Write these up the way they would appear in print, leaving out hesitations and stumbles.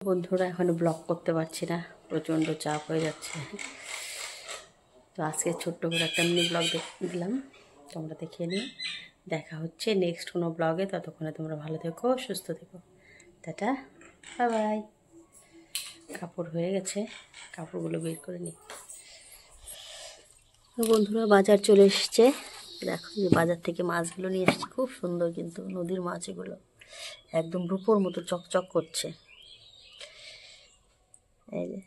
বন্ধুরা, এখন ব্লগ করতে পারছি না, প্রচণ্ড চাপ হয়ে যাচ্ছে। তো আজকে ছোট্ট করে একটা মিনি ব্লগ দিলাম, তোমরা দেখিয়ে নিও। দেখা হচ্ছে নেক্সট কোনো ব্লগে। ততক্ষণে তোমরা ভালো থেকো, সুস্থ থেকো। Tata, bye bye. কাপড় হয়ে গেছে, কাপড়গুলো বের করে নিই। বন্ধুরা, বাজার চলে এসছে। দেখো, যে বাজার থেকে মাছগুলো নিয়ে এসছে, খুব সুন্দর কিন্তু নদীর মাছ এগুলো, একদম রূপোর মতো চকচক করছে। এই যে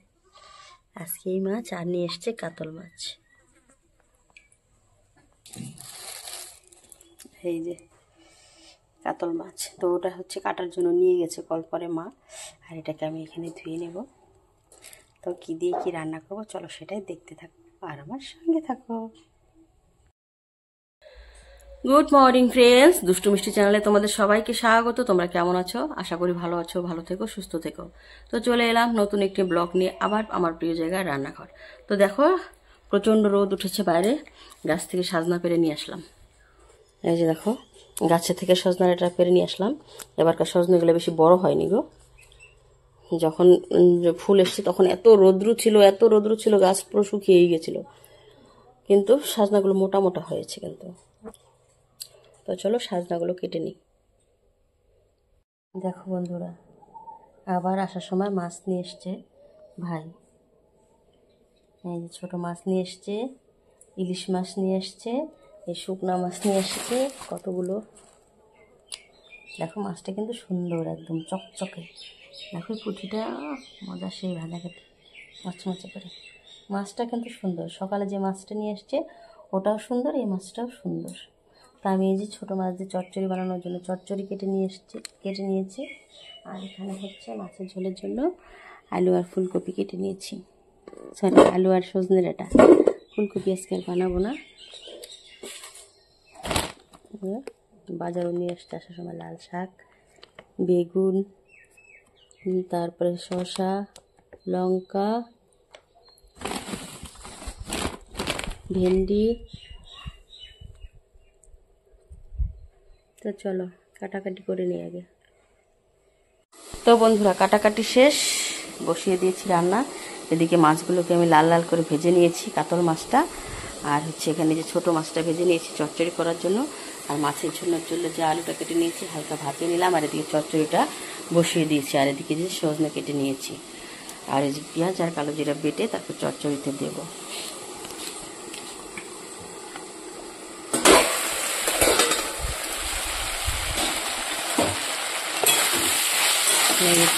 আজকে এই মাছ, আর নিয়ে এসছে কাতল মাছ। এই যে কাতল মাছ, তো ওটা হচ্ছে কাটার জন্য নিয়ে গেছে কল পরে মা। আর এটাকে আমি এখানে ধুয়ে নেব। তো কী দিয়ে কী রান্না করবো, চলো সেটাই দেখতে থাকো আর আমার সঙ্গে থাকো। গুড মর্নিং ফ্রেন্ডস, দুষ্টু মিষ্টি চ্যানেলে তোমাদের সবাইকে স্বাগত। তোমরা কেমন আছো? আশা করি ভালো আছো, ভালো থেকো, সুস্থ থেকো। তো চলে এলাম নতুন একটি ব্লগ নিয়ে, আবার আমার প্রিয় জায়গায় রান্নাঘর। তো দেখো, প্রচণ্ড রোদ উঠেছে বাইরে, গাছ থেকে সাজনা পেরে নিয়ে আসলাম। এই যে দেখো, গাছের থেকে সজনাটা পেরে নিয়ে আসলাম। এবারকার সজনাগুলো বেশি বড় হয়নি গো। যখন ফুল এসছে তখন এত রৌদ্র ছিল, গাছ পুরো শুকিয়েই গেছিল। কিন্তু সাজনাগুলো মোটা মোটা হয়েছে কিন্তু। তো চলো সাজনাগুলো কেটে নিই। দেখো বন্ধুরা, আবার আসার সময় মাছ নিয়ে এসছে ভাই। এই যে ছোটো মাছ নিয়ে এসছে, ইলিশ মাছ নিয়ে এসছে, এই শুকনা মাছ নিয়ে এসছে কতগুলো। দেখো মাছটা কিন্তু সুন্দর, একদম চকচকে। দেখো পুঁটিটা মজা, সেই ভাজা খেতে মচমচে করে। মাছটা কিন্তু সুন্দর। সকালে যে মাছটা নিয়ে এসছে ওটাও সুন্দর, এই মাছটাও সুন্দর। তা আমি এই যে ছোটো মাছ দিয়ে চচ্চড়ি বানানোর জন্য চচ্চড়ি কেটে নিয়েছি। আর এখানে হচ্ছে মাছের ঝোলের জন্য আলু আর ফুলকপি কেটে নিয়েছি। সরি, আলু আর সজনে ডাঁটা। ফুলকপি আজকে আর বানাবো না। বাজারও নিয়ে এসছে আসার সময় লাল শাক, বেগুন, তারপরে শসা, লঙ্কা, ভেন্ডি। তো চলো কাটাকাটি করে নিই আগে। তো বন্ধুরা, কাটাকাটি শেষ, বসিয়ে দিয়েছি রান্না। এদিকে মাছগুলোকে আমি লাল লাল করে ভেজে নিয়েছি, কাতল মাছটা। আর হচ্ছে এখানে যে ছোটো মাছটা ভেজে নিয়েছি চচ্চড়ি করার জন্য। আর মাছের ঝোলের জন্য যে আলুটা কেটে নিয়েছি হালকা ভাপিয়ে নিলাম। আর এদিকে চচ্চড়িটা বসিয়ে দিয়েছি। আর এদিকে যে সজনে কেটে নিয়েছি। আর এই যে পেঁয়াজ আর কালো জিরা বেটে তারপর চচ্চড়িতে দেবো।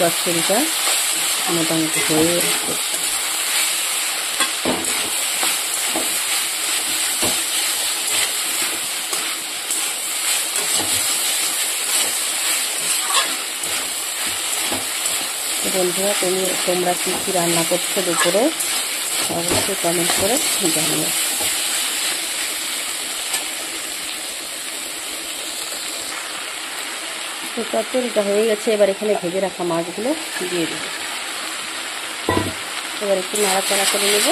চচ্চড়িটা মোটামুটি হয়ে আসছে। বন্ধুরা, তোমরা কী কী রান্না করছো দুপুরে অবশ্যই কমেন্ট করে জানিও। তো চচ্চড়িটা হয়ে গেছে, এবার এখানে ভেজে রাখা মাছগুলো দিয়ে দেবো। এবার একটু নাড়াচাড়া করে নেব।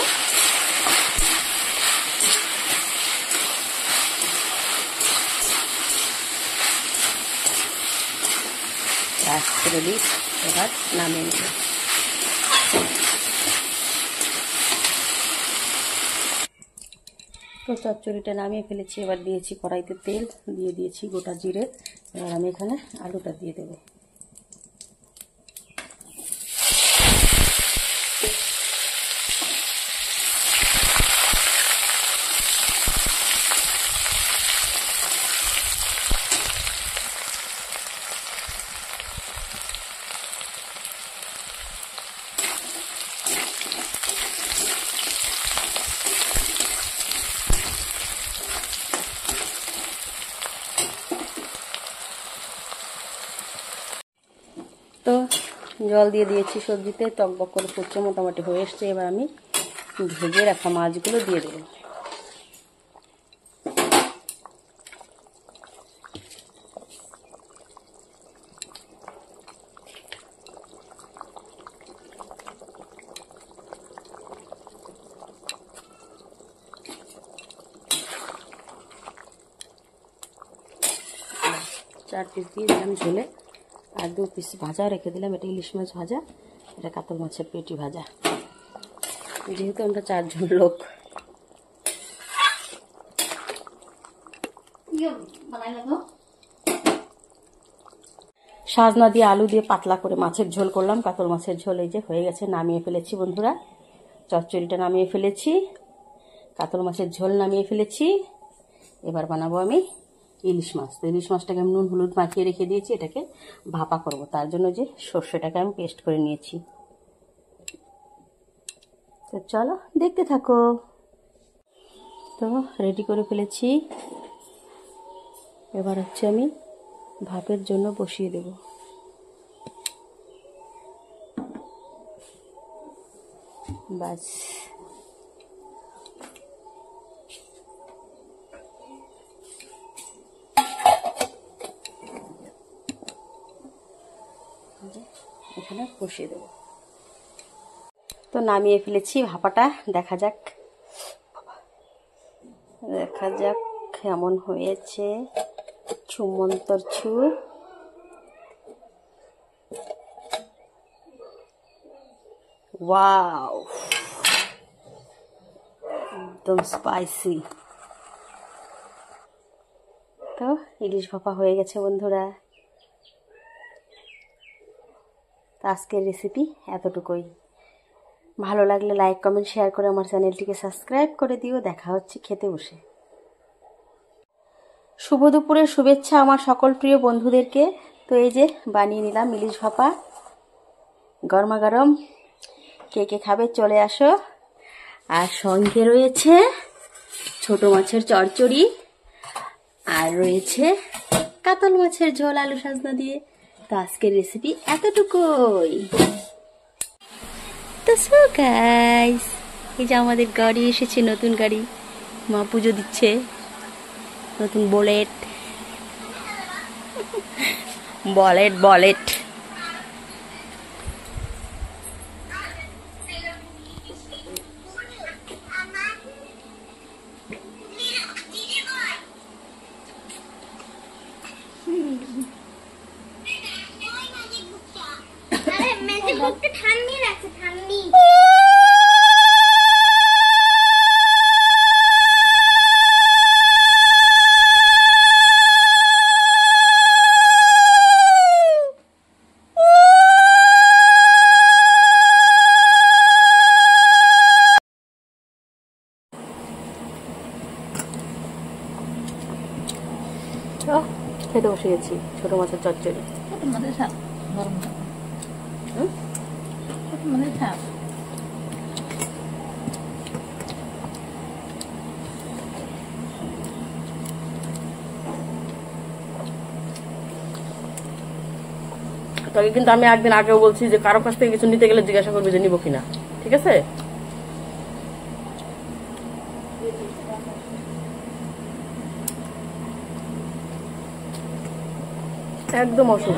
রাস করে দিই, এবার নামিয়ে নেব। তো চচ্চড়িটা নামিয়ে ফেলেছি। এবার দিয়েছি কড়াইতে তেল, দিয়ে দিয়েছি গোটা জিরে। এবার আমি এখানে আলুটা দিয়ে দেবো। তো জল দিয়ে দিয়েছি সবজিতে, টকবক করে ফুটছে, মোটামুটি হয়ে এসছে। এবার আমি ভেজে রাখা মাছগুলো দিয়ে দেবো। চার পিস দিয়ে দিলাম ঝোলে। আর 2 পিস ভাজা রেখে দিলাম। এটা ইলিশ মাছ ভাজা, এটা কাতল মাছের পেটি ভাজা। যেহেতু আমরা 4 জন লোক। সাজনা দিয়ে আলু দিয়ে পাতলা করে মাছের ঝোল করলাম, কাতল মাছের ঝোল। এই যে হয়ে গেছে, নামিয়ে ফেলেছি বন্ধুরা। চচ্চড়িটা নামিয়ে ফেলেছি, কাতল মাছের ঝোল নামিয়ে ফেলেছি। এবার বানাবো আমি ইলিশ মাছ। তো ইলিশ মাছটাকে আমি নুন হলুদ মাখিয়ে রেখে দিয়েছি, এটাকে ভাপা করব। তার জন্য যে সর্ষেটাকে আমি পেস্ট করে নিয়েছি। তো চলো দেখতে থাকো। তো রেডি করে ফেলেছি, এবার হচ্ছে আমি ভাপের জন্য বসিয়ে দেব। বাস, এখানে বসিয়ে দেব। তো নামিয়ে ফেলেছি ভাপাটা। দেখা যাক কেমন হয়েছে। ছুমন্তর ছু। ওয়াও, একদম স্পাইসি। তো ইলিশ ভাপা হয়ে গেছে বন্ধুরা। তো আজকের রেসিপি এতটুকুই। ভালো লাগলে লাইক কমেন্ট শেয়ার করে আমার চ্যানেলটিকে সাবস্ক্রাইব করে দিও। দেখা হচ্ছে খেতে বসে। শুভ দুপুরের শুভেচ্ছা আমার সকল প্রিয় বন্ধুদেরকে। তো এই যে বানিয়ে নিলাম ইলিশ ভাপা, গরমা গরম। কে কে খাবে চলে আসো। আর সঙ্গে রয়েছে ছোট মাছের চচ্চড়ি, আর রয়েছে কাতল মাছের ঝোল আলু সাজনা দিয়ে। তো আজকের রেসিপি এতটুকুই। তো সো গাইস, এই যে আমাদের গাড়ি এসেছে, নতুন গাড়ি। মা পুজো দিচ্ছে, নতুন বুলেট। বলেট খেতে বসে গেছি। ছোট মাছের চচ্চড়ি। তবে কিন্তু আমি একদিন আগেও বলছি যে কারো কাছ থেকে কিছু নিতে গেলে জিজ্ঞাসা করবি যে নিবো কিনা, ঠিক আছে? একদম অশুভ।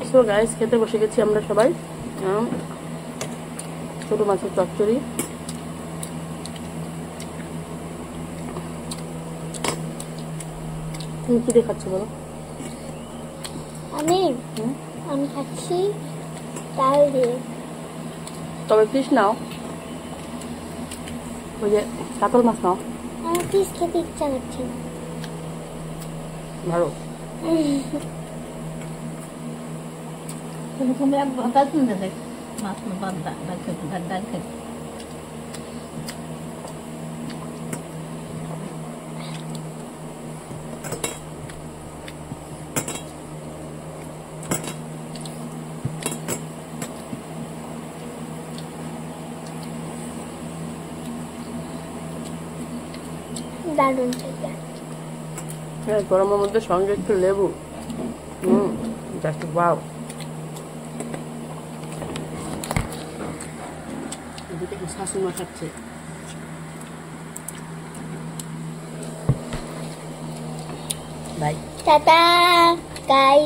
সো গাইস, খেতে বসে গেছি আমরা সবাই। ছোট মাছের চচ্চড়ি। তুমি কি দেখাচ্ছ বলো? আমি খাচ্ছি ডাল দিয়ে। তবে ফিশ নাও, ওই যে কাতল মাছ নাও। আমার ফিশ খেতে ইচ্ছা করছে। ভালো। তুমি বাদ দেখ মাছ বাদ ডাল খেতে। দারুণ খেতে। হ্যাঁ, গরমের মধ্যে সঙ্গে একটু লেবু। Just wow. এদিকে শাশুড়ি মা খাচ্ছে। বাই। Tata guys.